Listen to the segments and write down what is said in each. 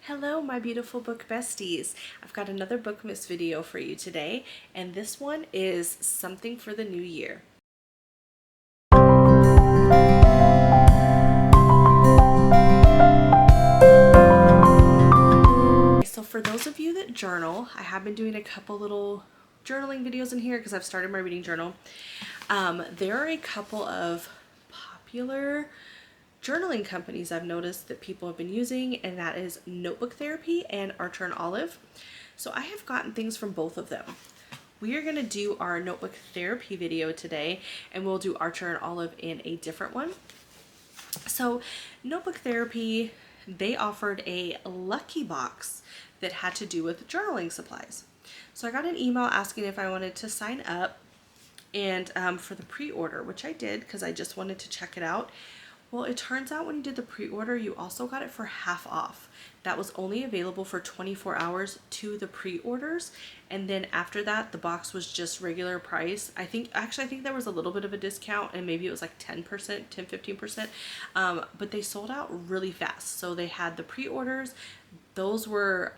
Hello, my beautiful book besties. I've got another Bookmas video for you today, and this one is something for the new year. So for those of you that journal, I have been doing a couple little journaling videos in here because I've started my reading journal. There are a couple of popular journaling companies I've noticed that people have been using, and that is Notebook Therapy and Archer and Olive. So I have gotten things from both of them. We are going to do our Notebook Therapy video today, and we'll do Archer and Olive in a different one. So Notebook Therapy, they offered a lucky box that had to do with journaling supplies. So I got an email asking if I wanted to sign up and for the pre-order, which I did because I just wanted to check it out. Well, it turns out when you did the pre-order, you also got it for half off. That was only available for 24 hours to the pre-orders. And then after that, the box was just regular price. I think there was a little bit of a discount, and maybe it was like 10%, 15%. But they sold out really fast. So they had the pre-orders. Those were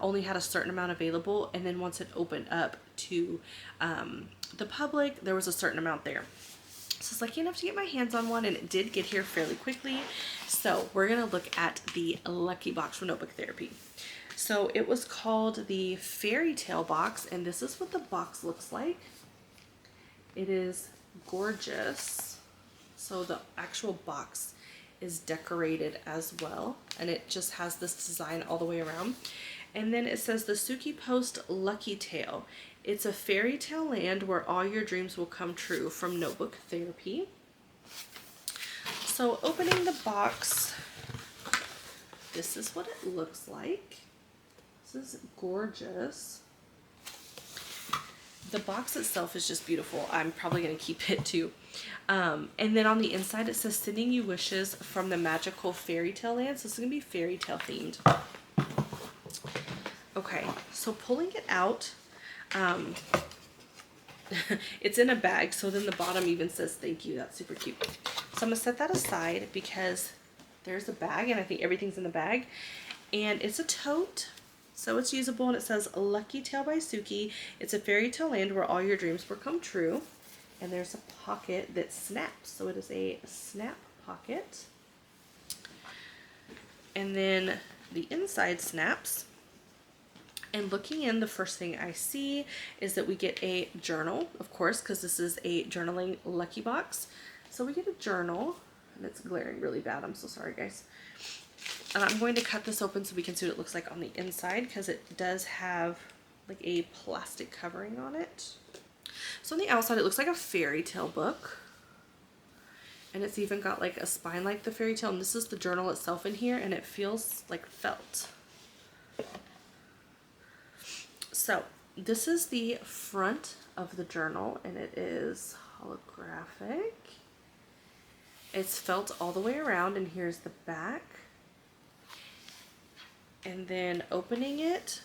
only had a certain amount available. And then once it opened up to the public, there was a certain amount there. So it's lucky enough to get my hands on one, and it did get here fairly quickly. So we're going to look at the lucky box from Notebook Therapy. So it was called the Fairy Tale box, and this is what the box looks like. It is gorgeous. So the actual box is decorated as well, and it just has this design all the way around. And then it says the Suki Post Lucky Tale. It's a fairy tale land where all your dreams will come true, from Notebook Therapy. So opening the box, this is what it looks like. This is gorgeous. The box itself is just beautiful. I'm probably going to keep it too. And then on the inside it says sending you wishes from the magical fairy tale land. So this is going to be fairy tale themed. Okay, so pulling it out, it's in a bag, so then the bottom even says thank you. That's super cute. So I'm going to set that aside because there's a bag, and I think everything's in the bag. And it's a tote, so it's usable, and it says Lucky Tale by Suki. It's a fairy tale land where all your dreams will come true. And there's a pocket that snaps, so it is a snap pocket. And then the inside snaps. And looking in, the first thing I see is that we get a journal, of course, because this is a journaling lucky box. So we get a journal, and it's glaring really bad. I'm so sorry, guys. I'm going to cut this open so we can see what it looks like on the inside, because it does have like a plastic covering on it. So on the outside, it looks like a fairy tale book. And it's even got like a spine like the fairy tale. And this is the journal itself in here, and it feels like felt. So this is the front of the journal, and it is holographic. It's felt all the way around, and here's the back. And then opening it,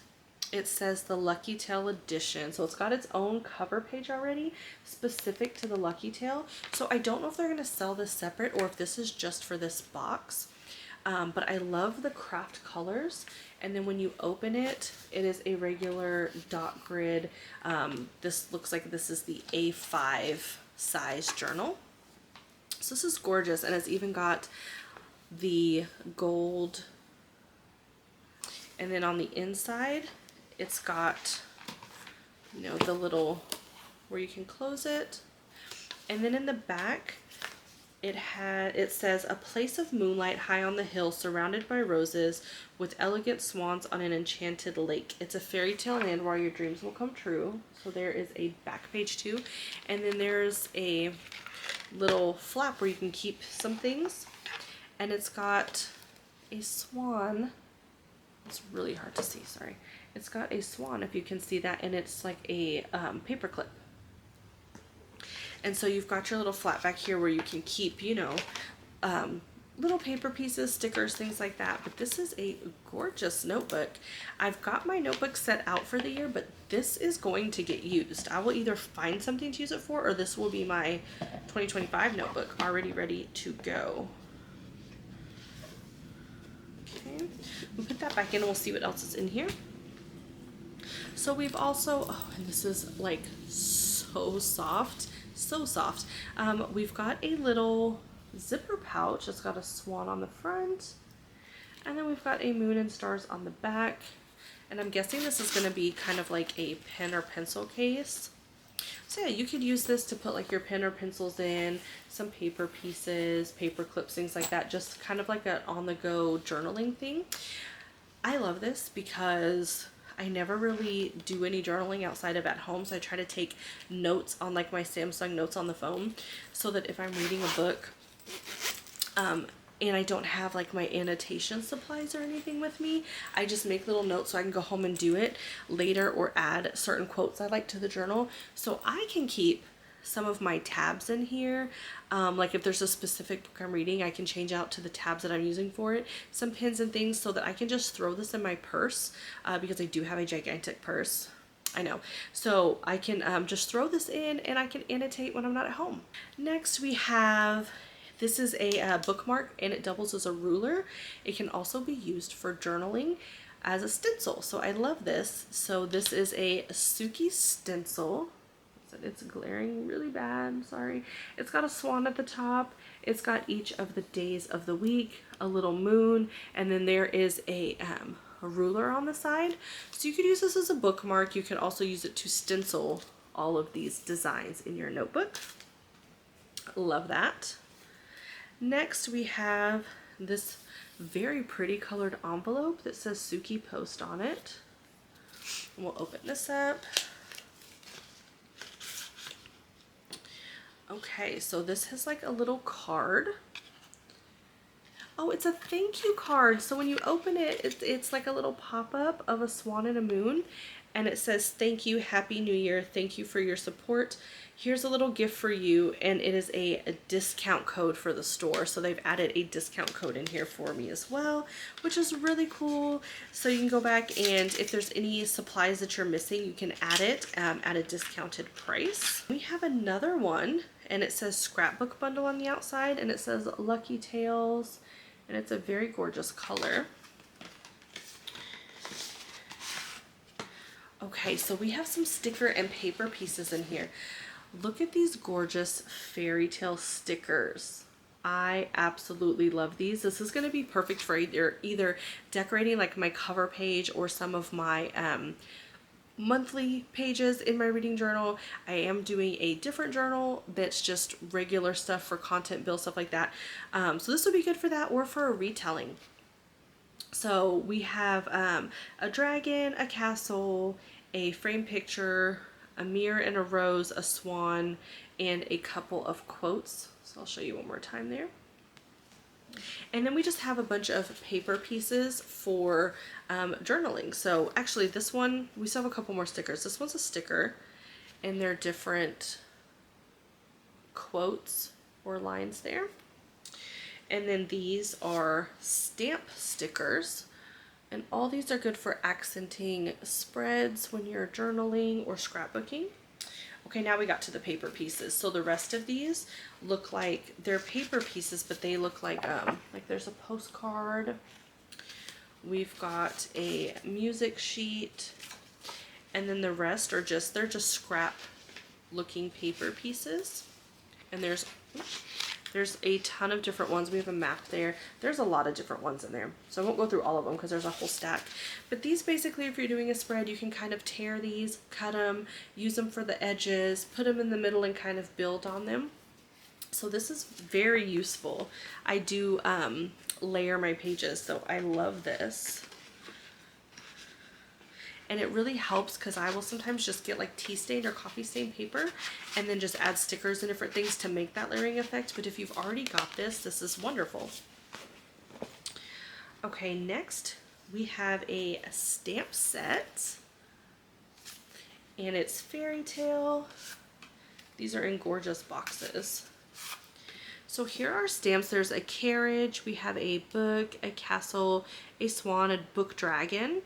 it says the Lucky Tale edition. So it's got its own cover page already specific to the Lucky Tale. So I don't know if they're going to sell this separate or if this is just for this box. But I love the craft colors. And then when you open it, it is a regular dot grid. This looks like this is the A5 size journal. So this is gorgeous. And it's even got the gold. And then on the inside, it's got, you know, the little where you can close it. And then in the back, it says a place of moonlight high on the hill, surrounded by roses, with elegant swans on an enchanted lake. It's a fairy tale land where your dreams will come true. So there is a back page too. And then there's a little flap where you can keep some things. And it's got a swan. It's really hard to see, sorry. It's got a swan, if you can see that, and it's like a paper clip. And so you've got your little flap back here where you can keep, you know, little paper pieces, stickers, things like that. But this is a gorgeous notebook. I've got my notebook set out for the year, but this is going to get used. I will either find something to use it for, or this will be my 2025 notebook already ready to go. Okay. We'll put that back in and we'll see what else is in here. So we've also, oh, and this is like so soft, so soft. We've got a little zipper pouch. It's got a swan on the front, and then we've got a moon and stars on the back. And I'm guessing this is going to be kind of like a pen or pencil case. So yeah, you could use this to put like your pen or pencils in, some paper pieces, paper clips, things like that. Just kind of like an on-the-go journaling thing. I love this because I never really do any journaling outside of at home. So I try to take notes on like my Samsung Notes on the phone, so that if I'm reading a book, and I don't have like my annotation supplies or anything with me, I just make little notes so I can go home and do it later, or add certain quotes I like to the journal. So I can keep some of my tabs in here. Like if there's a specific book I'm reading, I can change out to the tabs that I'm using for it, some pins and things, so that I can just throw this in my purse, because I do have a gigantic purse. I know. So I can just throw this in and I can annotate when I'm not at home. Next we have, this is a bookmark, and it doubles as a ruler. It can also be used for journaling as a stencil. So I love this. So this is a Suki stencil. It's glaring really bad, sorry. It's got a swan at the top. It's got each of the days of the week, a little moon, and then there is a ruler on the side. So you could use this as a bookmark. You could also use it to stencil all of these designs in your notebook. Love that. Next we have this very pretty colored envelope that says Suki Post on it. We'll open this up. Okay, so this has like a little card. Oh, it's a thank you card. So when you open it, it's like a little pop-up of a swan and a moon, and it says, thank you, Happy New Year, thank you for your support. Here's a little gift for you, and it is a discount code for the store. So they've added a discount code in here for me as well, which is really cool. So you can go back, and if there's any supplies that you're missing, you can add it at a discounted price. We have another one, and it says scrapbook bundle on the outside, and it says Lucky Tales, and it's a very gorgeous color. Okay, so we have some sticker and paper pieces in here. Look at these gorgeous fairy tale stickers. I absolutely love these. This is going to be perfect for either decorating like my cover page or some of my monthly pages in my reading journal. I am doing a different journal that's just regular stuff for content build, stuff like that. So this would be good for that, or for a retelling. So we have a dragon, a castle, a frame picture, a mirror and a rose, a swan, and a couple of quotes. So I'll show you one more time there. And then we just have a bunch of paper pieces for journaling. So actually this one, we still have a couple more stickers. This one's a sticker, and they're different quotes or lines there. And then these are stamp stickers, and all these are good for accenting spreads when you're journaling or scrapbooking. Okay, now we got to the paper pieces. So the rest of these look like they're paper pieces, but they look like there's a postcard. We've got a music sheet, and then the rest are they're just scrap looking paper pieces. And there's a ton of different ones. We have a map there. There's a lot of different ones in there. So I won't go through all of them because there's a whole stack. But these basically, if you're doing a spread, you can kind of tear these, cut them, use them for the edges, put them in the middle and kind of build on them. So this is very useful. I do layer my pages, so I love this. And it really helps because I will sometimes just get like tea stain or coffee stain paper and then just add stickers and different things to make that layering effect. But if you've already got this is wonderful. Okay, next we have a stamp set, and it's fairy tale. These are in gorgeous boxes. So here are stamps. There's a carriage, we have a book, a castle, a swan, a book dragon,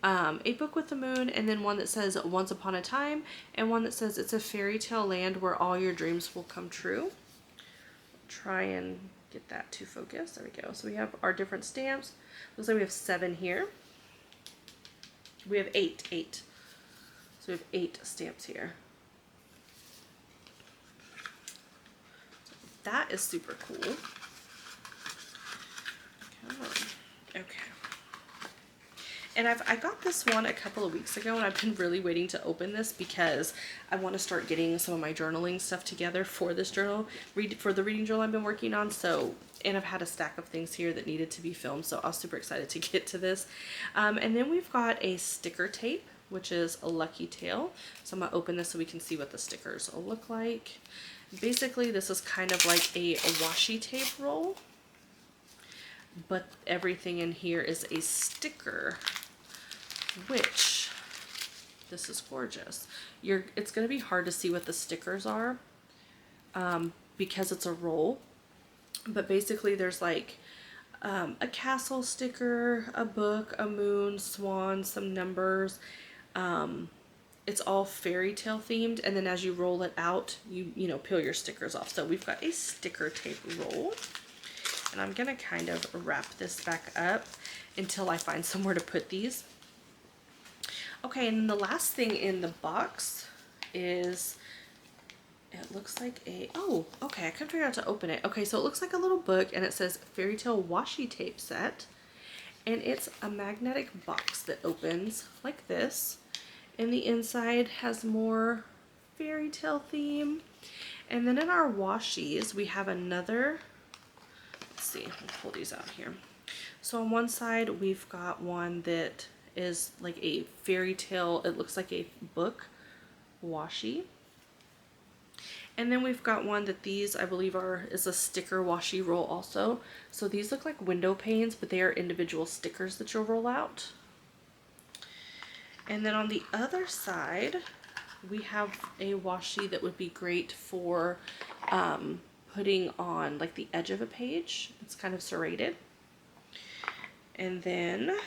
a book with the moon, and then one that says Once Upon a Time, and one that says It's a Fairy Tale Land Where All Your Dreams Will Come True. Try and get that to focus. There we go. So we have our different stamps. Looks like we have 7 here. We have 8. So we have 8 stamps here. So that is super cool. Okay. And I got this one a couple of weeks ago, and I've been really waiting to open this because I want to start getting some of my journaling stuff together for this journal, for the reading journal I've been working on. So, and I've had a stack of things here that needed to be filmed, so I was super excited to get to this. And then we've got a sticker tape, which is a Lucky Tail. So I'm going to open this so we can see what the stickers will look like. Basically, this is kind of like a washi tape roll, but everything in here is a sticker, which, this is gorgeous. It's going to be hard to see what the stickers are because it's a roll, but basically there's like a castle sticker, a book, a moon, swan, some numbers. It's all fairy tale themed, and then as you roll it out, you know, peel your stickers off. So we've got a sticker tape roll. And I'm going to kind of wrap this back up until I find somewhere to put these. Okay, and the last thing in the box is, it looks like a, oh, okay, I couldn't figure out to open it. Okay, so it looks like a little book, and it says Fairy Tale Washi Tape Set. And it's a magnetic box that opens like this. And the inside has more fairy tale theme. And then in our washies, we have another, see, I'll pull these out here. So on one side we've got one that is like a fairy tale, it looks like a book washi, and then we've got one that these I believe is a sticker washi roll also. So these look like window panes, but they are individual stickers that you'll roll out. And then on the other side we have a washi that would be great for putting on like the edge of a page. It's kind of serrated. And then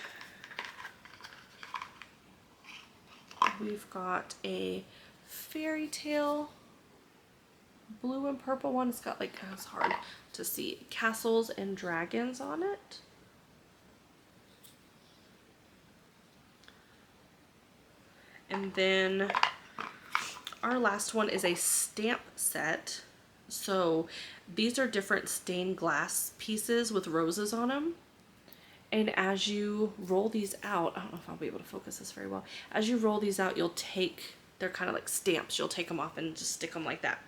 we've got a fairy tale blue and purple one. It's got like, it's hard to see, castles and dragons on it. And then our last one is a stamp set. So these are different stained glass pieces with roses on them. And as you roll these out, I don't know if I'll be able to focus this very well. As you roll these out, you'll take, they're kind of like stamps. You'll take them off and just stick them like that.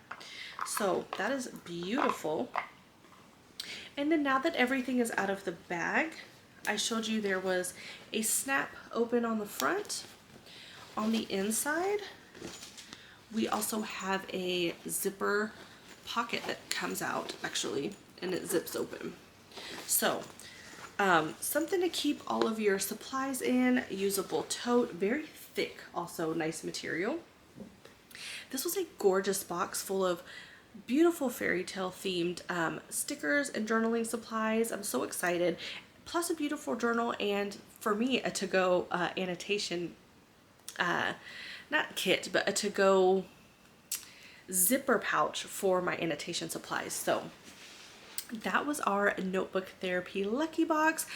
So that is beautiful. And then now that everything is out of the bag, I showed you there was a snap open on the front. On the inside, we also have a zipper pocket that comes out actually, and it zips open. So something to keep all of your supplies in, usable tote, very thick, also nice material. This was a gorgeous box full of beautiful fairy tale themed stickers and journaling supplies. I'm so excited. Plus a beautiful journal, and for me a to-go annotation, not kit, but a to-go zipper pouch for my annotation supplies. So that was our notebook therapy lucky box.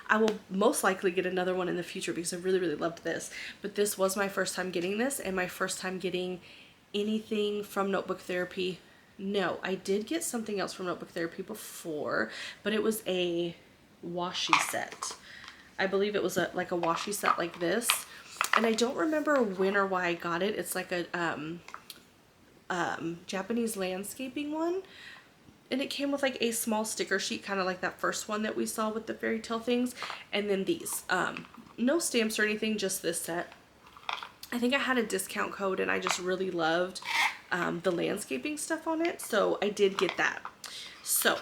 I will most likely get another one in the future because I really loved this, but this was my first time getting this and my first time getting anything from Notebook Therapy. No, I did get something else from Notebook Therapy before, but it was a washi set. I believe it was like a washi set like this, and I don't remember when or why I got it. It's like a Japanese landscaping one, and it came with like a small sticker sheet, kind of like that first one that we saw with the fairy tale things, and then these no stamps or anything, just this set. I think I had a discount code and I just really loved the landscaping stuff on it, so I did get that. So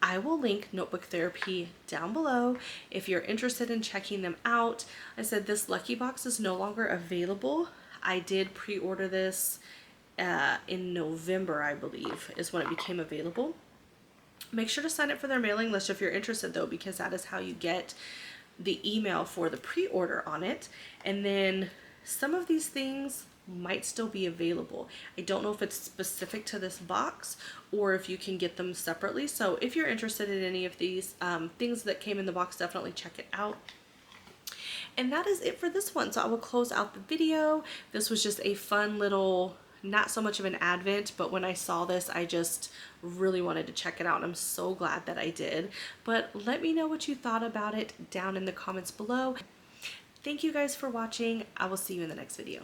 I will link Notebook Therapy down below if you're interested in checking them out. I said this lucky box is no longer available. I did pre-order this in November, I believe, is when it became available. Make sure to sign up for their mailing list if you're interested though, because that is how you get the email for the pre-order on it. And then some of these things might still be available. I don't know if it's specific to this box or if you can get them separately. So if you're interested in any of these things that came in the box, definitely check it out. And that is it for this one. So I will close out the video. This was just a fun little, not so much of an advent, but when I saw this, I just really wanted to check it out. And I'm so glad that I did. But let me know what you thought about it down in the comments below. Thank you guys for watching. I will see you in the next video.